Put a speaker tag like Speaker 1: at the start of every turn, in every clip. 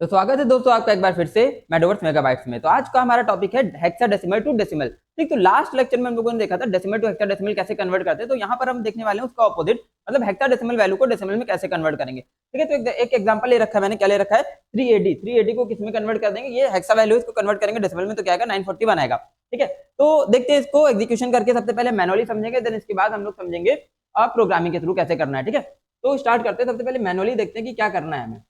Speaker 1: तो स्वागत है दोस्तों आपका एक बार फिर से मेडोवर्स मेगाबाइट्स में। तो आज का हमारा टॉपिक है हेक्साडेसिमल टू डेसिमल। ठीक, तो लास्ट लेक्चर में हम लोगों ने देखा था डेसिमल टू हेक्साडेसिमल कैसे कन्वर्ट करते हैं। तो यहाँ पर हम देखने वाले हैं उसका ऑपोजिट, मतलब हेक्साडेसिमल वैल्यू को डेसिमल में कैसे कन्वर्ट करेंगे। ठीक है, तो एक एग्जांपल ले रखा है मैंने, क्या ले रखा है 3AD। 3AD को किस में कन्वर्ट कर देंगे, ये हेक्सा वैल्यू इसको कन्वर्ट करेंगे डेसिमल में, तो क्या आएगा 941 आएगा। ठीक है, तो देखते हैं इसको एग्जीक्यूशन करके। सबसे पहले मैनुअली समझेंगे, देन इसके बाद हम लोग समझेंगे प्रोग्रामिंग के थ्रू कैसे करना है। ठीक है, तो स्टार्ट करते हैं। सबसे पहले मैनुअली देखते हैं कि क्या करना है हमें।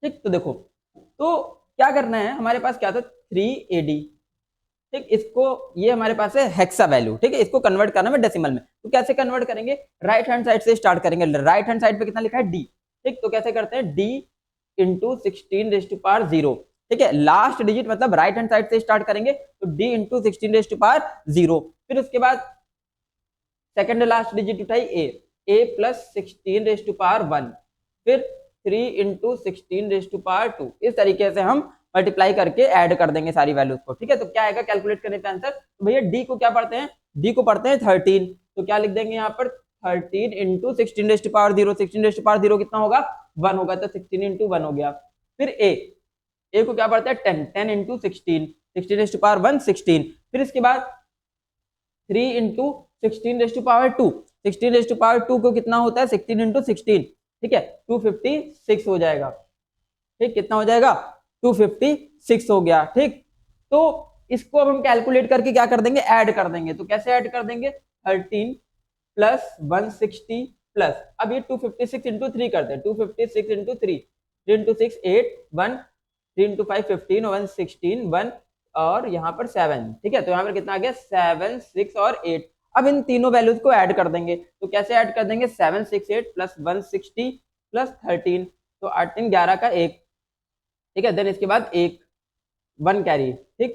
Speaker 1: ठीक, तो देखो, तो क्या करना है, हमारे पास क्या था 3AD। ठीक, इसको ये हमारे पास है हेक्सा वैल्यू। ठीक है, इसको कन्वर्ट करना है डेसिमल में, तो कैसे कन्वर्ट करेंगे, राइट हैंड साइड से स्टार्ट करेंगे। राइट हैंड साइड पे कितना लिखा है डी। ठीक, तो कैसे करते हैं, डी इंटू 16⁻0। ठीक है, लास्ट डिजिट मतलब राइट हैंड साइड से स्टार्ट करेंगे, तो डी इंटू 16⁻0। फिर उसके बाद सेकंड लास्ट डिजिट उठाई ए प्लस 16⁻1। फिर 3 इंटू 16⁻2। इस तरीके से हम मल्टीप्लाई करके ऐड कर देंगे सारी वैल्यूज को। ठीक है, तो क्या आएगा कैलकुलेट करने का आंसर, तो भैया डी को क्या पढ़ते हैं, डी को पढ़ते हैं 13। तो क्या लिख देंगे यहाँ पर 13 इंटू 16⁻0। 16⁻0 कितना होगा, 1 होगा, तो 16 इंटू 1 हो गया। फिर ए को क्या पढ़ते हैं 10। 10 इंटू 16, 16⁻1 16। फिर इसके बाद 3 इंटू 16⁻2। 16⁻2 को कितना होता है 16 इंटू 16। ठीक है, 256 हो जाएगा। ठीक, कितना हो जाएगा 256 हो गया। ठीक, तो इसको अब हम कैलकुलेट करके क्या कर देंगे, ऐड कर देंगे। तो कैसे ऐड कर देंगे, 13 प्लस 160 प्लस, अब ये 256 इंटू 3 करते हैं, 256 इंटू 3, 3 इंटू 6 8 1, 3 इंटू 5 15, 1 16 1 और यहाँ पर 7। ठीक है, तो यहाँ पर कितना आ गया 7 6 और 8। अब इन तीनों वैल्यूज को ऐड कर देंगे, तो कैसे ऐड कर देंगे, 768 प्लस 160 प्लस 13, तो 18 11 का 1। ठीक है, देन इसके बाद एक 1 कैरी। ठीक,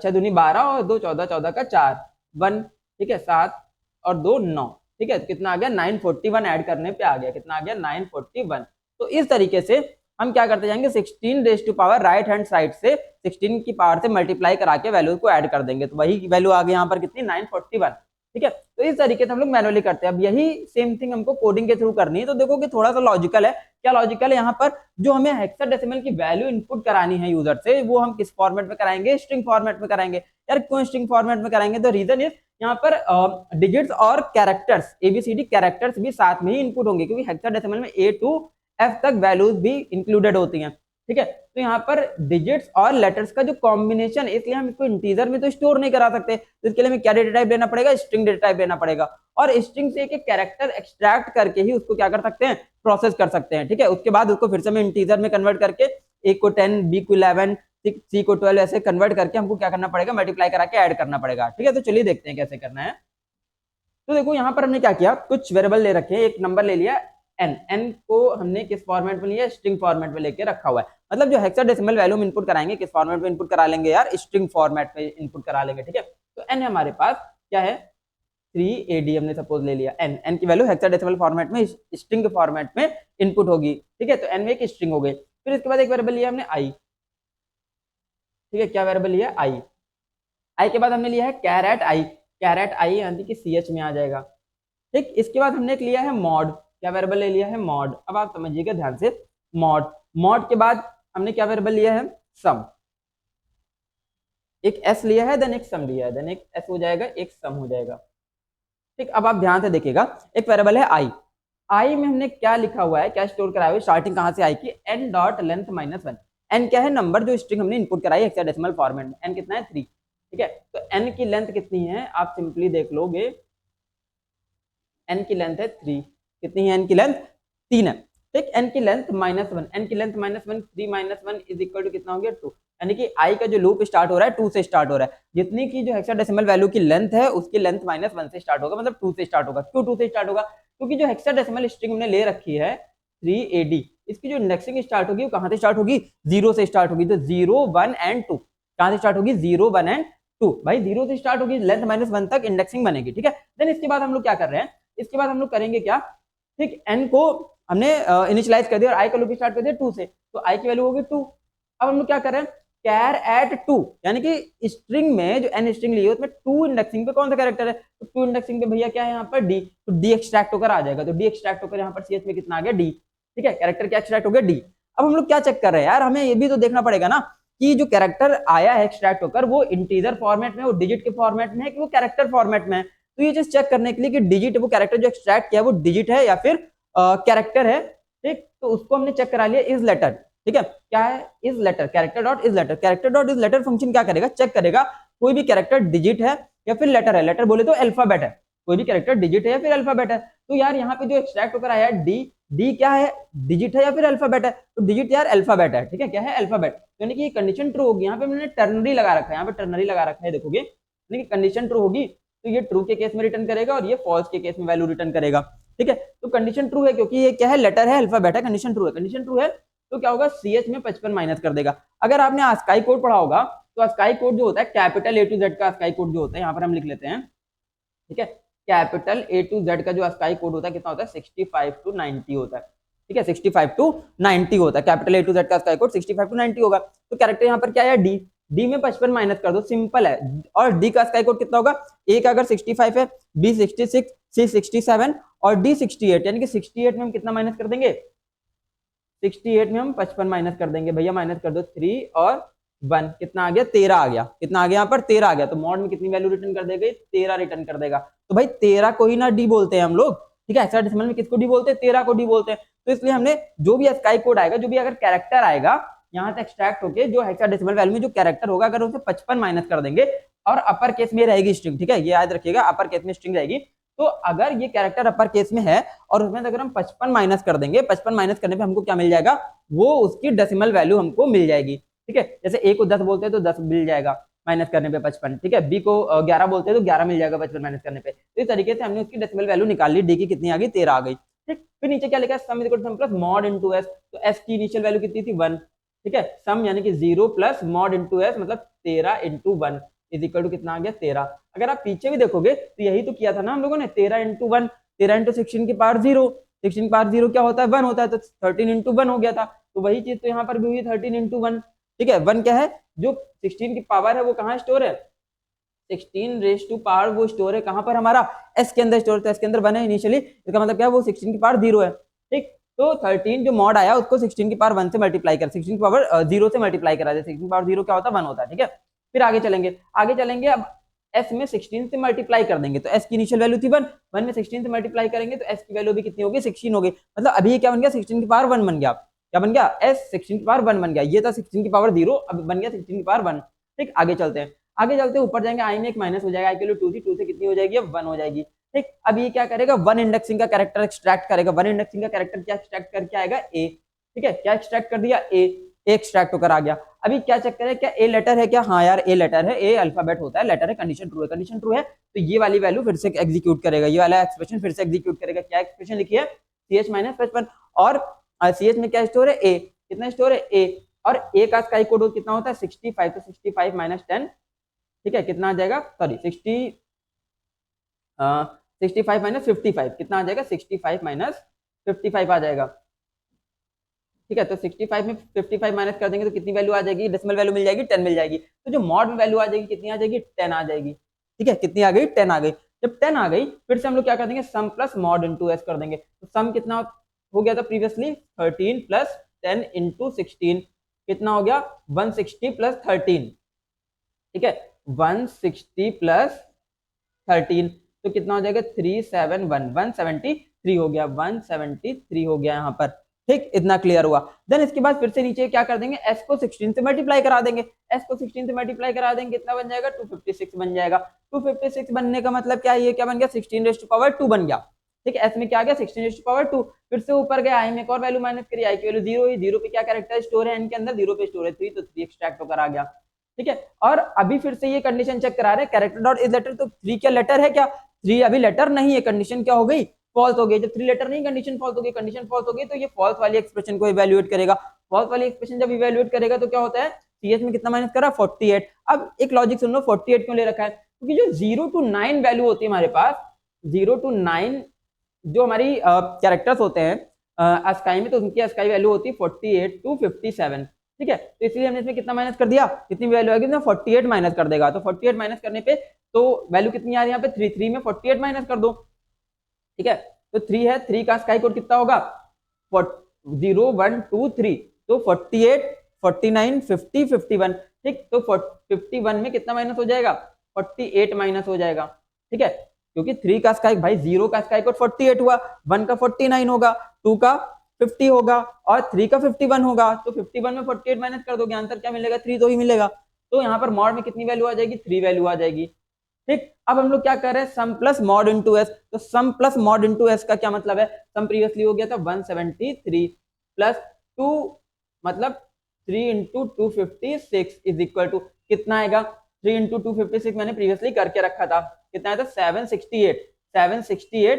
Speaker 1: 6 दूनी 12 और 2 14, 14 का 4 1। ठीक है, 7 और 2 9। ठीक है, तो कितना आ गया 941, ऐड करने पे आ गया, कितना आ गया 941। तो इस तरीके से हम क्या करते जाएंगे, 16 raise to power right hand side से 16 की पावर से मल्टीप्लाई करा के वैल्यू को ऐड कर देंगे, तो वही वैल्यू आ गई यहाँ पर कितनी 941। ठीक है, तो इस तरीके से हम लोग मैनुअली करते हैं। अब यही सेम थिंग हमको कोडिंग के थ्रू करनी है, तो देखो कि थोड़ा सा लॉजिकल है। क्या लॉजिकल है, यहाँ पर जो हमें हेक्साडेसिमल की वैल्यू इनपुट करानी है यूजर से, वो हम किस फॉर्मेट में कराएंगे, स्ट्रिंग फॉर्मेट में कराएंगे। यार क्यों स्ट्रिंग फॉर्मेट में कराएंगे, तो रीजन इज यहाँ पर डिजिट्स और कैरेक्टर्स, एबीसीडी कैरेक्टर्स भी साथ में ही इनपुट होंगे, क्योंकि हेक्साडेसिमल में ए टू एफ तक वैल्यूज भी इंक्लूडेड होती हैं। ठीक है, तो यहाँ पर डिजिट्स और लेटर्स का जो कॉम्बिनेशन, इसलिए हम इसको इंटीजर में तो स्टोर नहीं करा सकते, तो इसके लिए हमें क्या डेटा टाइप लेना पड़ेगा, स्ट्रिंग डेटा टाइप लेना पड़ेगा। और स्ट्रिंग से एक एक कैरेक्टर एक्सट्रैक्ट करके ही उसको क्या कर सकते हैं, प्रोसेस कर सकते हैं। ठीक है, उसके बाद उसको फिर से हमें इंटीजर में कन्वर्ट करके ए को 10, बी को 11, सी को 12 ऐसे कन्वर्ट करके हमको क्या करना पड़ेगा, मल्टीप्लाई करा के ऐड करना पड़ेगा। ठीक है, तो चलिए देखते हैं कैसे करना है। तो देखो यहाँ पर हमने क्या किया, कुछ वेरिएबल ले रखे हैं, एक नंबर ले लिया एन। एन को हमने किस फॉर्मेट में लिया, स्ट्रिंग फॉर्मेट में लेके रखा हुआ है। मतलब जो हेक्साडेसिमल वैल्यू में इनपुट कराएंगे किस फॉर्मेट में इनपुट करा लेंगे यार, स्ट्रिंग फॉर्मेट में इनपुट करा लेंगे। ठीक है, तो एन हमारे पास क्या है 3AD हमने सपोज ले लिया। एन एन की वैल्यू हेक्साडेसिमल फॉर्मेट में स्ट्रिंग फॉर्मेट में इनपुट होगी। ठीक है, तो एन में एक स्ट्रिंग हो गई। फिर इसके बाद एक वेरिएबल लिया हमने आई। ठीक है, क्या वेरिएबल लिया आई। आई के बाद हमने लिया है कैरेट आई। कैरेट आई यानी कि CH में आ जाएगा। ठीक, इसके बाद हमने एक लिया है मॉड। क्या वेरिएबल ले लिया है, मॉड। अब आप समझिएगा ध्यान से, मॉड। मॉड के बाद हमने क्या वेरिएबल लिया है, सम। एक एस लिया है, देन एक सम लिया है, देन एक एस हो जाएगा, एक सम हो जाएगा। ठीक, अब आप ध्यान से देखिएगा, एक वेरिएबल है आई। आई में हमने क्या लिखा हुआ है, क्या स्टोर कराया हुआ है, स्टार्टिंग कहां से आई की, एन डॉट लेंथ -1। एन क्या है, नंबर जो स्ट्रिंग हमने इनपुट कराई हेक्साडेसिमल फॉर्मेट में। एन कितना है 3। ठीक है, तो एन की लेंथ कितनी है, आप सिंपली देख लोगे, एन की लेंथ है 3। कितनी है एन की लेंथ, 3 है। ठीक, एन की लेंथ -1, एन की लेंथ -1, 3 -1 इज इक्वल टू कितना हो गया 2। यानी कि आई का जो लूप स्टार्ट हो रहा है 2 से स्टार्ट हो रहा है। जितनी की जो हेक्साडेसिमल वैल्यू की लेंथ है उसकी लेंथ -1 से स्टार्ट होगा, मतलब 2 से स्टार्ट होगा। क्यों 2 से स्टार्ट होगा, क्योंकि जो हेक्साडेसिमल स्ट्रिंग हमने ले रखी है 3AD, इसकी जो इंडेक्सिंग स्टार्ट होगी वो कहां से स्टार्ट होगी, 0 से स्टार्ट होगी। तो 0 1 एंड 2 कहां से स्टार्ट होगी, 0 1 एंड 2। भाई 0 से स्टार्ट होगी, लेंथ -1 तक इंडेक्सिंग बनेगी। ठीक है, देन इसके बाद हम लोग क्या कर रहे हैं, इसके बाद हम लोग करेंगे क्या, ठीक, एन को हमने इनिशियलाइज कर दिया और आई का लूप स्टार्ट कर दिया 2 से, तो आई की वैल्यू होगी 2। अब हम लोग क्या कर रहे हैं, कैर एट 2, यानी कि स्ट्रिंग में जो एन स्ट्रिंग ली है उसमें 2 इंडेक्सिंग पे कौन सा कैरेक्टर है, तो 2 इंडेक्सिंग पे भैया क्या है यहाँ पर डी, तो डी एक्सट्रैक्ट होकर आ जाएगा। तो डी एक्सट्रैक्ट होकर यहाँ पर CH में कितना आ गया डी। ठीक है, कैरेक्टर क्या एक्सट्रैक्ट हो गया डी। अब हम लोग क्या चेक कर रहे हैं यार, हमें ये भी तो देखना पड़ेगा ना कि जो कैरेक्टर आया है एक्सट्रैक्ट होकर वो इंटीजर फॉर्मेट में, वो डिजिट के फॉर्मेट में है कि वो कैरेक्टर फॉर्मेट में है। तो ये चीज चेक करने के लिए कि डिजिट, वो कैरेक्टर जो एक्सट्रैक्ट किया वो डिजिट है या फिर कैरेक्टर है, ठीक, तो उसको हमने चेक करा लिया इज लेटर। ठीक है, क्या है is letter, character dot is letter. Character dot is letter function क्या करेगा, चेक करेगा कोई भी कैरेक्टर डिजिट है या फिर लेटर है। लेटर बोले तो अल्फाबेट है, कोई भी कैरेक्टर डिजिट है या फिर अल्फाबेट है। तो यार यहाँ पे जो एक्सट्रैक्ट होकर आया है डी, डी क्या है, डिजिट है या फिर अल्फाबेट है, तो डिजिट यार अल्फाबेट है। ठीक है, क्या है अल्फाबेट, यानी कि कंडीशन ट्रू होगी। यहाँ पे मैंने टर्नरी लगा रखा है, यहाँ पे टर्नरी लगा रखा है, देखोगे यानी कि कंडीशन ट्रू होगी तो ये ट्रू के केस में रिटर्न करेगा और ये फॉल्स के केस में वैल्यू रिटर्न करेगा। ठीक है, तो कंडीशन ट्रू है क्योंकि ये क्या है, लेटर है, अल्फाबेट है, कंडीशन ट्रू है। कंडीशन ट्रू है तो क्या होगा, CH में 55 माइनस कर देगा। अगर आपने ASCII कोड पढ़ा होगा तो ASCII कोड जो होता है कैपिटल A to Z का ASCII कोड जो होता है, यहाँ पर हम लिख लेते हैं। ठीक है, कैपिटल A to Z का जो ASCII कोड होता है कितना होता है, 65 to 90 होता है। ठीक है, 65 to 90 होता है, कैपिटल A to Z का ASCII कोड 65 to 90 होगा। तो कैरेक्टर यहाँ पर क्या है डी, डी में 55 माइनस कर दो, सिंपल है। और डी का ASCII कोड कितना होगा, ए का अगर 65 है, बी 66, सी 67 और डी 68, यानी कि 68 में हम कितना माइनस कर देंगे, 68 में हम 55 माइनस कर देंगे। भैया माइनस कर दो 3 और 1, कितना आ गया, 13 आ गया। कितना आ गया यहाँ पर, 13 आ गया। तो मॉड में कितनी वैल्यू रिटर्न कर देगा, 13 रिटर्न कर देगा। तो भाई 13 को ही ना डी बोलते हैं हम लोग। ठीक है, हेक्साडेसिमल में किसको डी बोलते हैं, 13 को डी बोलते हैं। तो इसलिए हमने जो भी ASCII कोड आएगा, जो भी अगर कैरेक्टर आएगा यहाँ से एक्सट्रैक्ट होके, जो हेक्साडेसिमल वैल्यू में जो कैरेक्टर होगा अगर उसे 55 माइनस कर देंगे और अपर केस में रहेगी स्ट्रिंग। ठीक है, ये याद रखिएगा, अपर केस में स्ट्रिंग रहेगी। तो अगर ये कैरेक्टर अपर केस में है और उसमें अगर हम 55 माइनस कर देंगे, 55 माइनस करने पे हमको क्या मिल जाएगा, वो उसकी डेसिमल वैल्यू हमको मिल जाएगी। ठीक है, जैसे ए को 10 बोलते हैं तो 10 मिल जाएगा माइनस करने पे 55। ठीक है, बी को 11 बोलते हैं तो 11 मिल जाएगा 55 माइनस करने पे। तो इस तरीके से हमने उसकी डेसिमल वैल्यू निकाल ली, डी की कितनी आ गई, 13 आ गई। ठीक, फिर नीचे क्या लिखा है, sum is equal to sum plus mod into S. तो एस की इनिशियल वैल्यू कितनी थी, 1। ठीक है, सम यानी कि 0 प्लस मॉड इनटू एस मतलब 13 इंटू 1 इज इक्वल टू कितना आ गया, 13। अगर आप पीछे भी देखोगे तो यही तो किया था ना हम लोगों ने, 13 इंटू 1, 13 इंटू 16 की पावर 0, 16 की पावर 0 क्या होता है, 1 होता है। तो 13 इंटू 1 हो गया था। तो वही चीज तो यहाँ पर भी हुई, 13 इंटू 1। ठीक है, 1 क्या है, जो 16 की पावर है वो कहाँ स्टोर है, 16 रेज टू पावर वो स्टोर है कहाँ पर, हमारा एस के अंदर स्टोर, तो एस के अंदर 1 है इनिशियली, इसका मतलब क्या है, वो 16 की पावर 0 है। ठीक, तो 13 जो मॉड आया उसको 16 की पावर 1 से मल्टीप्लाई कर, 16 की पावर 0 से मल्टीप्लाई करा दे, 16 की पावर 0 क्या होता है, 1 होता है। ठीक है, फिर आगे चलेंगे, आगे चलेंगे, अब एस में 16 से मल्टीप्लाई कर देंगे। तो एस की इनिशियल वैल्यू थी 1, 1 में 16 से मल्टीप्लाई करेंगे तो एस की वैल्यू भी कितनी होगी, 16 होगी। मतलब अभी क्या बन गया, 16 की पावर 1 बन गया। क्या बन गया, एस 16 की पावर 1 बन गया। ये था 16 की पावर 0, अब बन गया 16 की पावर 1। ठीक, आगे चलते हैं, आगे चलते ऊपर जाएंगे, आई में एक माइनस हो जाएगा, आई के लिए 2 थी, 2 से कितनी हो जाएगी, अब 1 हो जाएगी। ठीक, अब ये क्या करेगा, 1 इंडेक्सिंग का कैरेक्टर एक्सट्रैक्ट करेगा। 1 इंडेक्सिंग का कैरेक्टर क्या एक्सट्रैक्ट करके आएगा, ए। ठीक है, क्या एक्सट्रैक्ट कर दिया, ए एक्सट्रैक्ट होकर आ गया। अभी क्या चेक करें, क्या ए लेटर है क्या, हाँ यार ए लेटर है, ए अल्फाबेट होता है, लेटर है, कंडीशन ट्रू है, कंडीशन ट्रू है तो ये वाली वैल्यू फिर से एग्जीक्यूट करेगा, ये वाला एक्सप्रेशन फिर से एग्जीक्यूट करेगा। क्या एक्सप्रेशन लिखी है, CH माइनस 55 और CH में क्या स्टोर है, ए, कितना स्टोर है, ए, और ए का ASCII कोड कितना होता है, 65, तो 65 माइनस 10, ठीक है, कितना आ जाएगा, सॉरी 65 माइनस 55 कितना आ जाएगा, 65 माइनस 55 आ जाएगा। ठीक है, तो 65 में 55 माइनस कर देंगे तो कितनी वैल्यू आ जाएगी, डेसिमल वैल्यू मिल जाएगी, 10 मिल जाएगी। तो जो मॉड में वैल्यू आ जाएगी कितनी आ जाएगी, 10 आ जाएगी। ठीक है, कितनी आ गई, 10 आ गई। जब 10 आ गई फिर से हम लोग क्या कर देंगे, सम प्लस मॉड इनटू एस कर देंगे। तो सम कितना हो गया था प्रीवियसली, 13 प्लस 10 इंटू 16 कितना हो गया, 160 प्लस 13। ठीक है, 160 प्लस 13 तो कितना हो जाएगा, 371, 173 हो गया, 173 हो गया यहाँ पर। ठीक, इतना क्लियर हुआ। देन इसके बाद फिर से नीचे क्या कर देंगे, s को 16 से मल्टीप्लाई करा देंगे, s को 16 से मल्टीप्लाई करा देंगे, कितना बन जाएगा, 256 बन जाएगा। 256 बनने का मतलब क्या है, ये क्या बन गया, 16 रेज़ टू पावर 2 बन गया। ठीक है, s में क्या आ गया, 16 रेज़ टू पावर 2। फिर से ऊपर गया, i में एक और वैल्यू माइनस करी, i की वैल्यू 0 ही, 0 पे क्या कैरेक्टर स्टोर है, n के अंदर 0 पे स्टोर है 3, तो 3 एक्सट्रैक्ट होकर आ गया। ठीक है, और अभी फिर से ये कंडीशन चेक करा रहे हैं, कैरेक्टर डॉट इज लेटर, तो 3 क्या लेटर है क्या, 3 अभी लेटर नहीं है, कंडीशन क्या हो गई, फॉल्स हो गई। जब 3 लेटर नहीं, कंडीशन फॉल्स हो गई, कंडीशन फॉल्स हो गई तो ये फॉल्स वाली एक्सप्रेशन को इवैल्यूएट करेगा। फॉल्स वाली एक्सप्रेशन जब इवैल्यूएट करेगा तो क्या होता है, सीएच में कितना माइनस करा, 48। अब एक लॉजिक सुन लो, 48 क्यों ले रखा है, क्योंकि जो 0 to 9 वैल्यू होती है हमारे पास, 0 to 9 जो हमारी कैरेक्टर्स होते हैं ASCII में, तो उनकी ASCII वैल्यू होती है 48 to 57। ठीक है, तो इसलिए हमने इसमें कितना माइनस कर दिया, कितनी वैल्यू आएगी, 48 माइनस कर देगा। तो 48 माइनस करने पे तो वैल्यू कितनी आ रही है यहाँ पे, 3 में 48 माइनस कर दो। ठीक है, तो 3 है, 3 का ASCII कोड कितना होगा, 0 1 2 3, तो 48 49 50 51, ठीक। तो 51 में कितना माइनस हो जाएगा, 48 माइनस हो जाएगा, ठीक है, क्योंकि 3 का स्क्वायर भाई 0 का स्क्वायर कोड 48 हुआ, 1 का 49 होगा, 2 का 50 होगा और 3 का 51 होगा। तो 51 में 48 माइनस कर दोगे, आंसर क्या मिलेगा, 3 तो ही मिलेगा। तो यहाँ पर मॉड में कितनी वैल्यू आ जाएगी, 3 वैल्यू आ जाएगी, ठीक। अब हम लोग क्या कर रहे हैं, सम प्लस मॉड इनटू एस। तो सम प्लस मॉड इनटू एस का क्या मतलब है, सम प्रीवियसली हो गया था 173 प्लस 2 मतलब 3 इंटू 256 इज इक्वल टू कितना आएगा, 3 इंटू 256 मैंने प्रीवियसली करके रखा था, कितना आया था 768,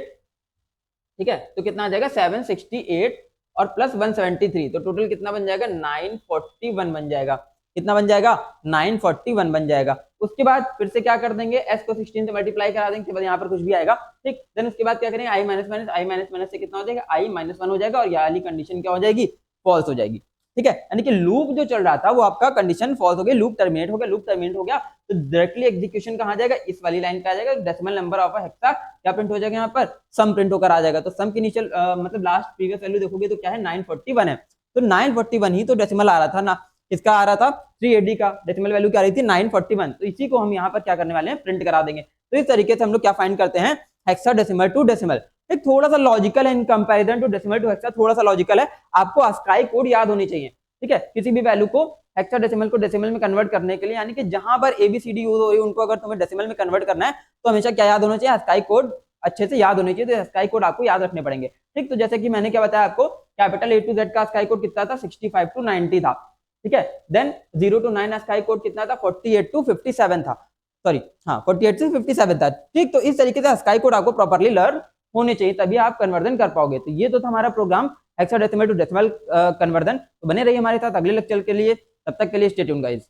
Speaker 1: ठीक है। तो कितना आ जाएगा 768 और प्लस 173, तो टोटल कितना बन जाएगा 941 बन जाएगा, कितना बन जाएगा 941 बन जाएगा। उसके बाद फिर से क्या कर देंगे, s को 16 से मल्टीप्लाई करा देंगे, बाद यहाँ पर कुछ भी आएगा, ठीक। देन उसके बाद क्या करेंगे, i minus minus i minus minus से कितना हो जाएगा, i माइनस 1 हो जाएगा और ये वाली कंडीशन क्या हो जाएगी, फॉल्स हो जाएगी, ठीक है। यानी कि लूप जो चल रहा था वो आपका कंडीशन फॉल्स हो गई, लूप टर्मिनेट हो गया, लूप टर्मिनेट हो गया तो डायरेक्टली एग्जीक्यूशन कहाँ जाएगा, इस वाली लाइन पे आ जाएगा, डेसिमल नंबर ऑफ हेक्सा क्या प्रिंट हो जाएगा, यहाँ पर सम प्रिंट होकर आ जाएगा। तो सम की इनिशियल मतलब लास्ट प्रीवियस वैल्यू देखोगे तो क्या है 941 है, तो 941 ही तो डेसिमल आ रहा था ना, इसका आ रहा था 380 का डेसिमल वैल्यू क्या आ रही थी 941, तो इसी को हम यहाँ पर क्या करने वाले हैं, प्रिंट करा देंगे। तो इस तरीके से हम लोग क्या फाइंड करते हैं, हेक्साडेसिमल टू डेसिमल। एक थोड़ा सा लॉजिकल है in comparison to decimal to hexa, थोड़ा सा लॉजिकल है, आपको ASCII कोड याद होनी चाहिए, ठीक है। किसी भी वैल्यू को हेक्साडेसिमल को डेसिमल में कन्वर्ट करने के लिए, यानी कि जहां पर ABCD यूज हो रही है उनको अगर तुम्हें डेसिमल में कन्वर्ट करना है तो हमेशा क्या याद होना चाहिए, ASCII कोड अच्छे से याद होने चाहिए, तो ASCII कोड आपको याद रखने पड़ेंगे, ठीक। तो जैसे कि मैंने क्या बताया आपको, कैपिटल A to Z का ASCII कोड कितना था 65 to 90 था, ठीक है। देन 0 to 9 ASCII कोड कितना था 48 to 57 था, सॉरी हाँ 48 से 57 था, ठीक। तो इस तरीके से ASCII कोड आपको प्रॉपर्ली लर्न होने चाहिए, तभी आप कन्वर्जन कर पाओगे। तो ये तो था हमारा program hexadecimal to decimal conversion. तो बने रहिए हमारे साथ अगले लेक्चर के लिए, तब तक के लिए स्टे ट्यून्ड गाइस।